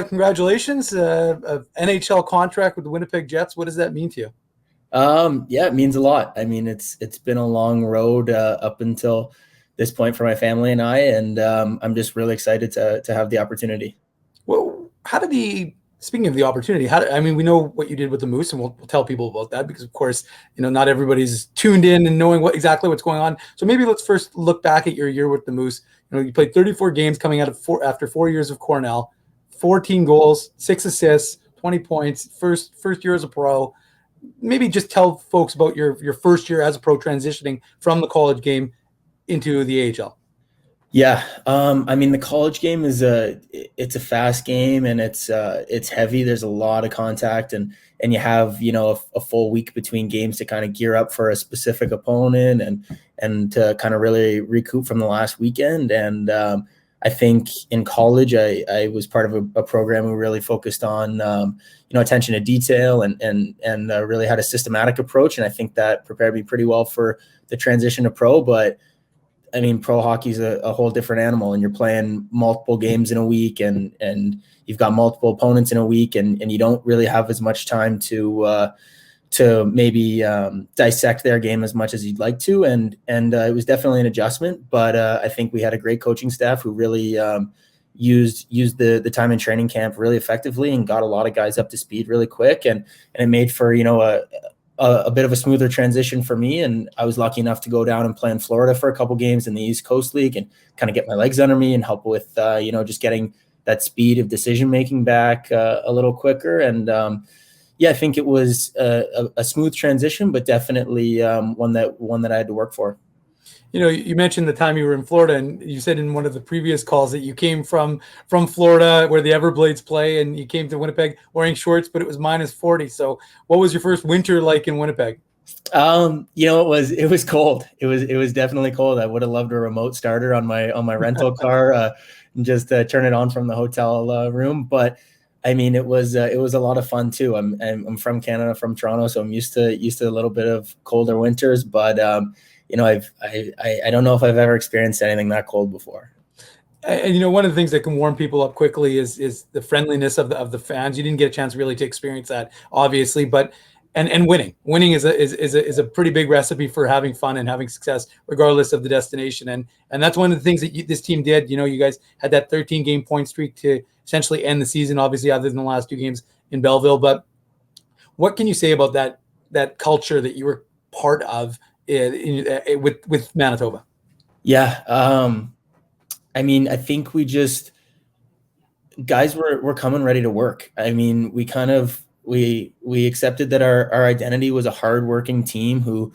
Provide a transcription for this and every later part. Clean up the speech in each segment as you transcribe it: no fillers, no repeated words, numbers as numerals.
Congratulations, NHL contract with the Winnipeg Jets. What does that mean to you? Yeah, it means a lot. I mean, it's been a long road up until this point for my family and I, and I'm just really excited to have the opportunity. Well, how did speaking of the opportunity, I mean, we know what you did with the Moose, and we'll tell people about that because, of course, not everybody's tuned in and knowing exactly what's going on. So maybe let's first look back at your year with the Moose. You played 34 games coming out of after 4 years of Cornell, 14 goals, 6 assists, 20 points, first year as a pro. Maybe just tell folks about your first year as a pro transitioning from the college game into the AHL. Yeah, I mean the college game it's a fast game and it's heavy. There's a lot of contact and you have a full week between games to kind of gear up for a specific opponent and to kind of really recoup from the last weekend. And I think in college I was part of a program who really focused on attention to detail and really had a systematic approach, and I think that prepared me pretty well for the transition to pro. But I mean, pro hockey is a whole different animal, and you're playing multiple games in a week, and you've got multiple opponents in a week, and you don't really have as much time to maybe dissect their game as much as you'd like to. And it was definitely an adjustment, but I think we had a great coaching staff who really used the time in training camp really effectively and got a lot of guys up to speed really quick, and it made for a bit of a smoother transition for me. And I was lucky enough to go down and play in Florida for a couple games in the East Coast League and kind of get my legs under me and help with, just getting that speed of decision-making back a little quicker. And I think it was a smooth transition, but definitely one that I had to work for. You mentioned the time you were in Florida, and you said in one of the previous calls that you came from Florida where the Everblades play, and you came to Winnipeg wearing shorts, but it was -40. So what was your first winter like in Winnipeg? It was cold. It was definitely cold. I would have loved a remote starter on my rental car and just turn it on from the hotel room. But I mean, it was a lot of fun too. I'm from Canada, from Toronto, so I'm used to a little bit of colder winters. But I don't know if I've ever experienced anything that cold before. And one of the things that can warm people up quickly is the friendliness of the fans. You didn't get a chance really to experience that, obviously, but and winning is a pretty big recipe for having fun and having success, regardless of the destination. And that's one of the things that this team did. You guys had that 13-game point streak to essentially end the season, obviously, other than the last 2 games in Belleville. But what can you say about that culture that you were part of with Manitoba? Yeah. I mean, I think guys were coming ready to work. I mean, we accepted that our identity was a hardworking team who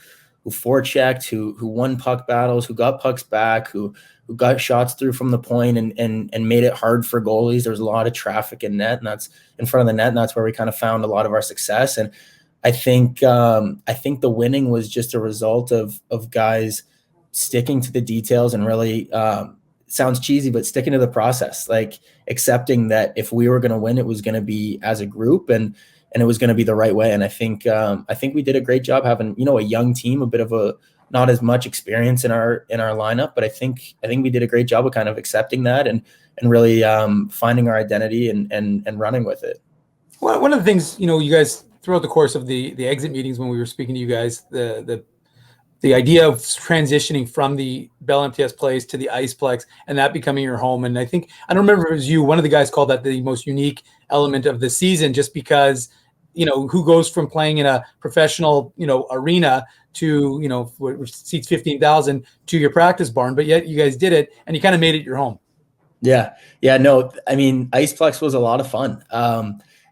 forechecked, who won puck battles, who got pucks back, who got shots through from the point and made it hard for goalies. There was a lot of traffic in net, and that's in front of the net, and that's where we kind of found a lot of our success. And I think the winning was just a result of guys sticking to the details and really sounds cheesy, but sticking to the process, like accepting that if we were going to win, it was going to be as a group and it was going to be the right way. And I think we did a great job having, a young team, a bit of not as much experience in our lineup, but I think we did a great job of kind of accepting that and really finding our identity and running with it. Well, one of the things, you guys throughout the course of the exit meetings when we were speaking to you guys, the idea of transitioning from the Bell MTS Place to the IcePlex and that becoming your home. And I don't remember if it was you, one of the guys called that the most unique element of the season, just because, who goes from playing in a professional, arena to, which seats 15,000 to your practice barn, but yet you guys did it and you kind of made it your home. Yeah. No, I mean, IcePlex was a lot of fun.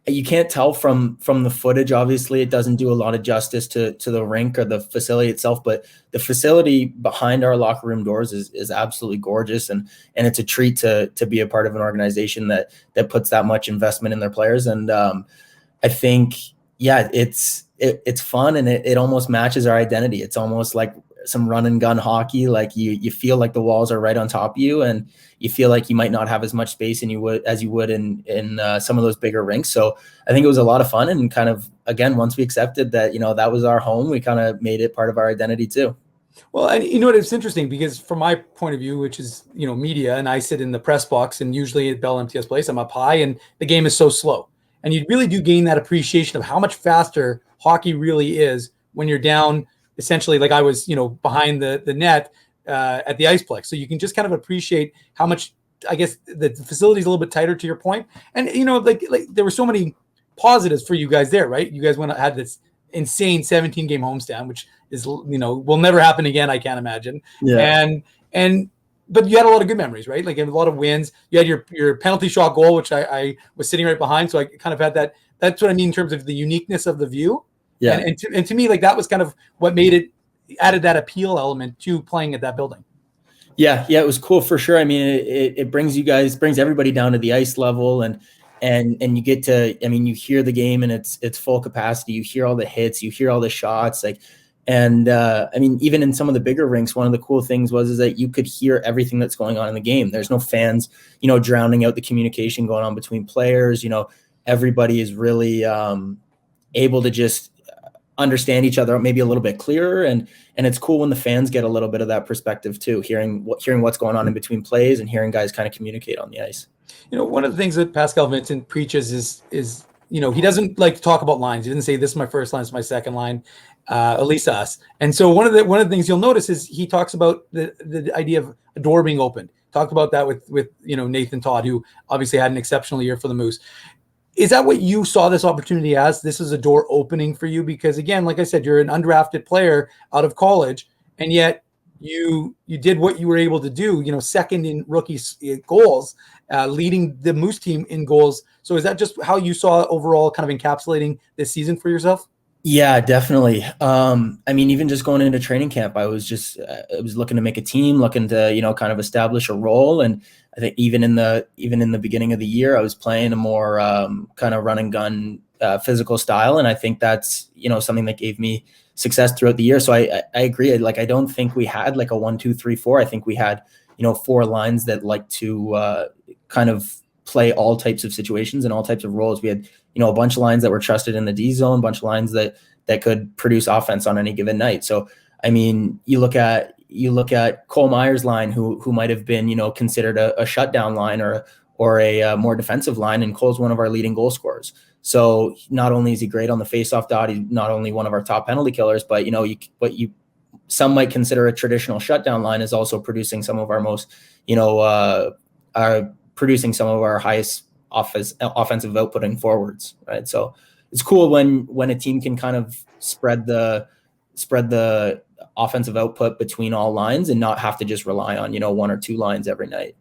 You can't tell from the footage. Obviously, it doesn't do a lot of justice to the rink or the facility itself, but the facility behind our locker room doors is absolutely gorgeous, and it's a treat to be a part of an organization that puts that much investment in their players. And I think, it's fun, and it almost matches our identity. It's almost like some run and gun hockey. Like you feel like the walls are right on top of you, and you feel like you might not have as much space as you would in some of those bigger rinks. So I think it was a lot of fun, and kind of, again, once we accepted that, that was our home, we kind of made it part of our identity too. Well, and you know what? It's interesting because from my point of view, which is, media, and I sit in the press box, and usually at Bell MTS Place, I'm up high, and the game is so slow. And you really do gain that appreciation of how much faster hockey really is when you're down, essentially, like I was, behind the net at the IcePlex. So you can just kind of appreciate how much, I guess, the facility is a little bit tighter, to your point. And, like there were so many positives for you guys there, right? You guys had this insane 17 game homestand, which is, will never happen again, I can't imagine. Yeah. And but you had a lot of good memories, right? Like, a lot of wins. You had your penalty shot goal, which I was sitting right behind, so I kind of had that. That's what I mean in terms of the uniqueness of the view. Yeah. And to me, like, that was kind of what added that appeal element to playing at that building. Yeah, it was cool for sure. I mean, it brings everybody down to the ice level, and you get to, I mean, you hear the game and it's full capacity. You hear all the hits, you hear all the shots, like, and I mean, even in some of the bigger rinks, one of the cool things is that you could hear everything that's going on in the game. There's no fans, drowning out the communication going on between players. Everybody is really able to just understand each other maybe a little bit clearer, and it's cool when the fans get a little bit of that perspective too, hearing what's going on in between plays and hearing guys kind of communicate on the ice. One of the things that Pascal Vincent preaches is he doesn't like to talk about lines. He didn't say, this is my first line, this is my second line, at least to us. And so one of the things you'll notice is he talks about the idea of a door being opened. Talked about that with Nathan Todd, who obviously had an exceptional year for the Moose. Is that what you saw this opportunity as? This is a door opening for you? Because, again, like I said, you're an undrafted player out of college, and yet you did what you were able to do, second in rookie goals, leading the Moose team in goals. So is that just how you saw overall kind of encapsulating this season for yourself? Yeah, definitely. I mean, even just going into training camp, I was looking to make a team, looking to, kind of establish a role. And I think even in the beginning of the year, I was playing a more kind of run and gun physical style. And I think that's, something that gave me success throughout the year. So I agree. Like, I don't think we had like a 1, 2, 3, 4. I think we had, 4 lines that like to kind of play all types of situations and all types of roles. We had, a bunch of lines that were trusted in the D zone, a bunch of lines that could produce offense on any given night. So, I mean, you look at Cole Meyer's line, who might have been, considered a shutdown line or a more defensive line, and Cole's one of our leading goal scorers. So not only is he great on the faceoff dot, he's not only one of our top penalty killers, but some might consider a traditional shutdown line is also producing some of our most, producing some of our highest offensive outputting forwards, right? So it's cool when a team can kind of spread the offensive output between all lines and not have to just rely on 1 or 2 lines every night.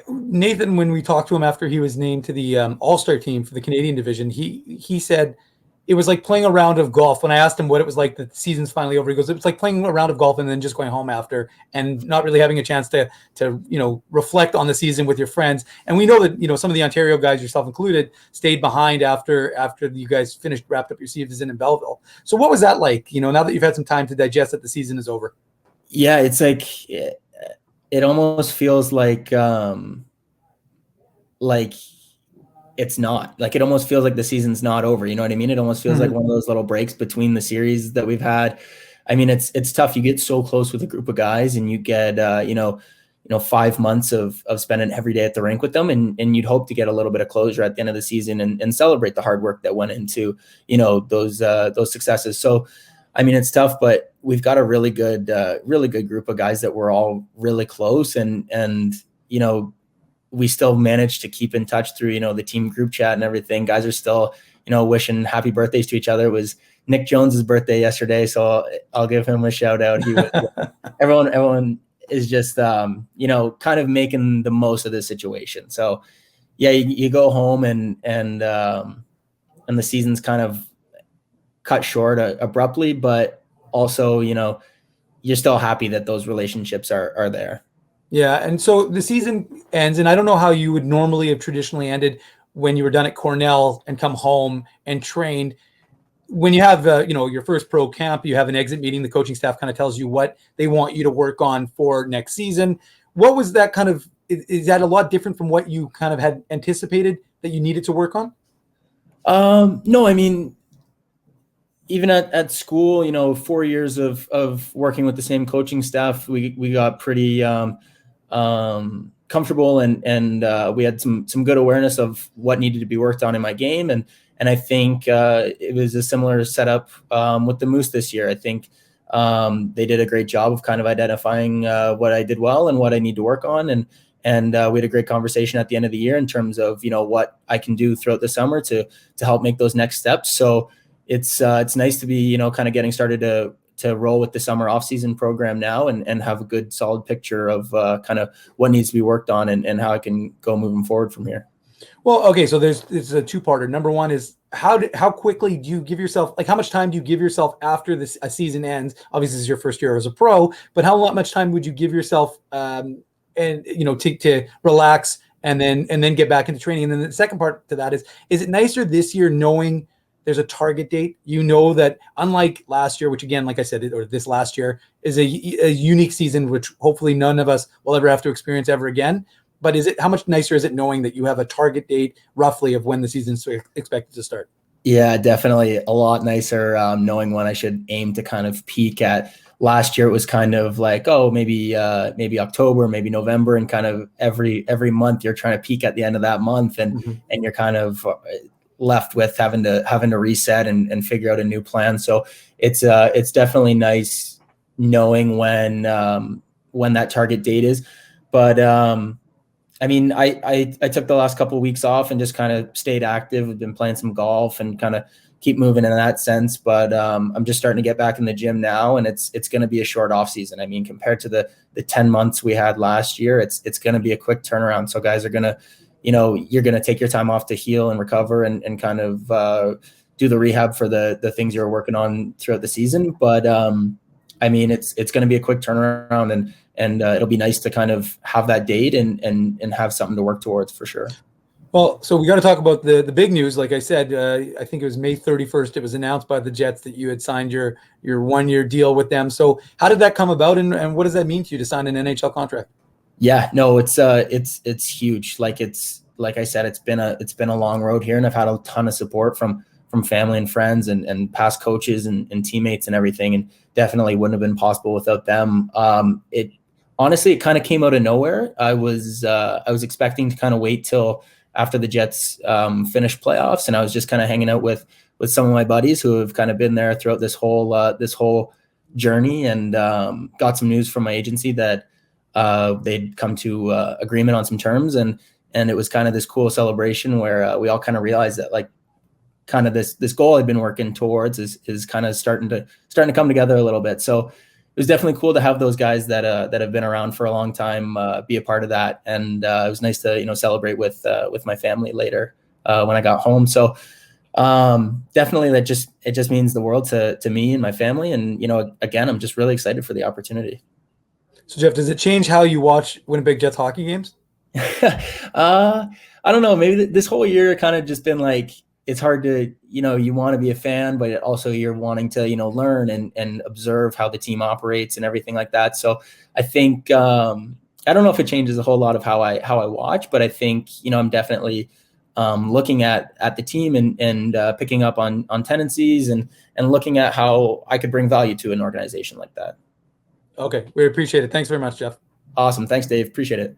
Nathan, when we talked to him after he was named to the All-Star team for the Canadian division, he said it was like playing a round of golf. When I asked him what it was like, the season's finally over, he goes, it's like playing a round of golf and then just going home after and not really having a chance to reflect on the season with your friends. And we know that, some of the Ontario guys, yourself included, stayed behind after you guys wrapped up your season in Belleville. So what was that like, now that you've had some time to digest that the season is over? Yeah, it's like, it almost feels like it's not, like, it almost feels like the season's not over. You know what I mean? It almost feels like one of those little breaks between the series that we've had. I mean, it's tough. You get so close with a group of guys and you get, 5 months of spending every day at the rink with them. And you'd hope to get a little bit of closure at the end of the season and celebrate the hard work that went into, those successes. So, I mean, it's tough, but we've got a really good group of guys that we're all really close, and we still managed to keep in touch through, the team group chat and everything. Guys are still, wishing happy birthdays to each other. It was Nick Jones's birthday yesterday, so I'll give him a shout out. Everyone is just, kind of making the most of this situation. So yeah, you go home and the season's kind of cut short abruptly, but also, you're still happy that those relationships are there. Yeah, and so the season ends, and I don't know how you would normally have traditionally ended when you were done at Cornell and come home and trained. When you have, your first pro camp, you have an exit meeting. The coaching staff kind of tells you what they want you to work on for next season. What was that kind of? Is that a lot different from what you kind of had anticipated that you needed to work on? No, I mean, even at school, 4 years of working with the same coaching staff, we got pretty comfortable, and we had some good awareness of what needed to be worked on in my game, and I think it was a similar setup with the Moose this year. I think they did a great job of kind of identifying what I did well and what I need to work on, and we had a great conversation at the end of the year in terms of what I can do throughout the summer to help make those next steps. So it's nice to be kind of getting started to roll with the summer off-season program now, and have a good solid picture of kind of what needs to be worked on, and how I can go moving forward from here. Well, okay, so it's a two-parter. Number one is how quickly do you give yourself, like how much time do you give yourself after a season ends? Obviously, this is your first year as a pro, but how much time would you give yourself to relax and then get back into training? And then the second part to that is it nicer this year knowing there's a target date? That unlike last year, which again, like I said, or this last year is a unique season, which hopefully none of us will ever have to experience ever again. But how much nicer is it knowing that you have a target date roughly of when the season's expected to start? Yeah, definitely a lot nicer knowing when I should aim to kind of peak at. Last year it was kind of like, maybe October, maybe November, and kind of every month you're trying to peak at the end of that month, and you're kind of left with having to reset and figure out a new plan. So it's definitely nice knowing when that target date is. But I mean, I took the last couple of weeks off and just kind of stayed active. I've been playing some golf and kind of keep moving in that sense. But I'm just starting to get back in the gym now, and it's going to be a short off season. I mean, compared to the 10 months we had last year, it's going to be a quick turnaround. So guys are going to, you're going to take your time off to heal and recover and kind of do the rehab for the things you're working on throughout the season. But I mean, it's going to be a quick turnaround, and it'll be nice to kind of have that date and have something to work towards for sure. Well, so we got to talk about the big news. Like I said, I think it was May 31st. It was announced by the Jets that you had signed your 1-year deal with them. So how did that come about, and what does that mean to you to sign an NHL contract? Yeah, no, it's huge. Like I said, it's been a long road here, and I've had a ton of support from family and friends and past coaches and teammates and everything, and definitely wouldn't have been possible without them. It kind of came out of nowhere. I was expecting to kind of wait till after the Jets finished playoffs, and I was just kind of hanging out with some of my buddies who have kind of been there throughout this whole journey, and got some news from my agency that they'd come to agreement on some terms, and it was kind of this cool celebration where we all kind of realized that like kind of this goal I'd been working towards is kind of starting to come together a little bit. So it was definitely cool to have those guys that have been around for a long time be a part of that, and it was nice to celebrate with my family later when I got home. So definitely it just means the world to me and my family, and again, I'm just really excited for the opportunity. So Jeff, does it change how you watch Winnipeg Jets hockey games? I don't know. Maybe this whole year kind of just been like, it's hard to, you want to be a fan, but also you're wanting to, learn and observe how the team operates and everything like that. So I think, I don't know if it changes a whole lot of how I watch, but I think, I'm definitely looking at the team and picking up on tendencies and looking at how I could bring value to an organization like that. Okay. We appreciate it. Thanks very much, Jeff. Awesome. Thanks, Dave. Appreciate it.